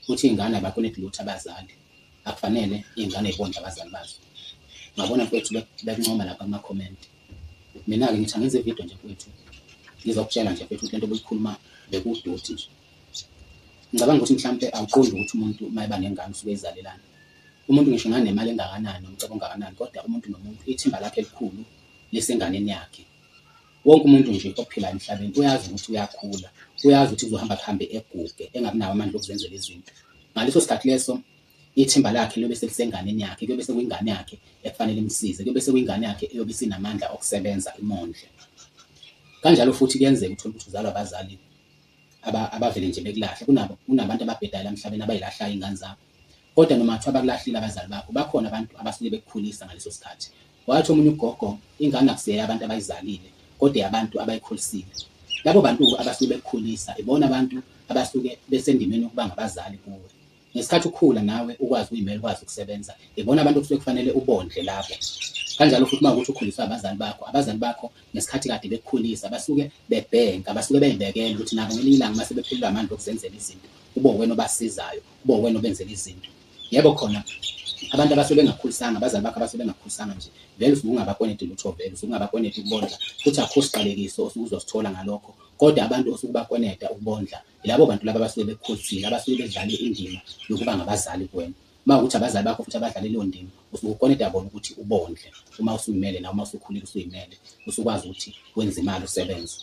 futhi iy'ngane abakoneti lutho abazali, akufanele iy'ngane y'bondle abazali bazo. Ngabona mfethu bekuncoma lapha kuma-comment. Mina-ke ngithi angenze ividiyo nje mfethu ngizokutshela nje mfethu ukuthi lento obuyikhuluma bekuwudoti nje. Ngicabanga ukuthi mhlampe awuqondi ukuthi umuntu uma eba nengane usuke ezalelana. Umuntu ngisho nganemali engakanani nomcebo ongakanani, kodwa umuntu nomuntu ithimba lakhe elikhulu lisenganeni yakhe. Wonke umuntu nje ophilayo emhlabeni uyazi ukuthi uyakhula, uyazi ukuthi kuzohamba kuhambe eguge engabi nawo amandla okuzenzela izinto. Ngaleso sikhathi leso ithimba lakhe liyobe selisenganeni yakhe, kuyobe sekuyingane yakhe ekufanele imsize, kuyobe sekuyingane yakhe eyobe isinamandla okusebenza imondle. Kanjalo futhi kuyenzeka uthole ukuthi uzalwa abazali abavele nje bekulahle. Kunabantu ababhedayo la emhlabeni abayilahlayo iy'ngane zabo, kodwa noma kuthiwa bakulahlile abazali bakho, bakhona abantu abasuke bekukhulisa ngaleso sikhathi. Wathi omunye ugogo ingane akusiye abantu abayizalile, kodwa yabantu abayikhulisile. Labo bantu abasuke bekukhulisa ibona abantu abasuke besendimeni yokuba ngabazali kuwe. Ngesikhathi ukhula nawe ukwazi ukuy'mela, ukwazi ukusebenza, ibona abantu okusuke kufanele ubondle labo. Kanjalo futhi uma ukuthi ukhuliswa abazali bakho ngesikhathi kade bekukhulisa basuke bebhenka, basuke bey'bekela ukuthi nabo ngelinye ilanga uma sebephelelwa amandla okuzenzela izinto, ube uwena obasizayo, ube uwena obenzela izinto. Yebo, khona abantu abasuke bengakukhulisanga, abazali bakho abasuke bengakukhulisanga nje, vele usuke ungabakweneti lutho, vele usuke ungabakweneti ukubondla, futhi akukho siqalekiso osuke uzosithola ngalokho. Kodwa abantu osuke ubakweneta ukubondla yilabo bantu laba abasuke bekukhulisile, abasuke bedlale indima yokuba ngabazali kuwena. Uma ukuthi abazali bakho futhi abadlale leyo ndima, usuke ukweneta bona ukuthi ubondle. Uma usuyimele nawe, uma usukhulile usuyimele, usukwazi ukuthi wenze imali, usebenze.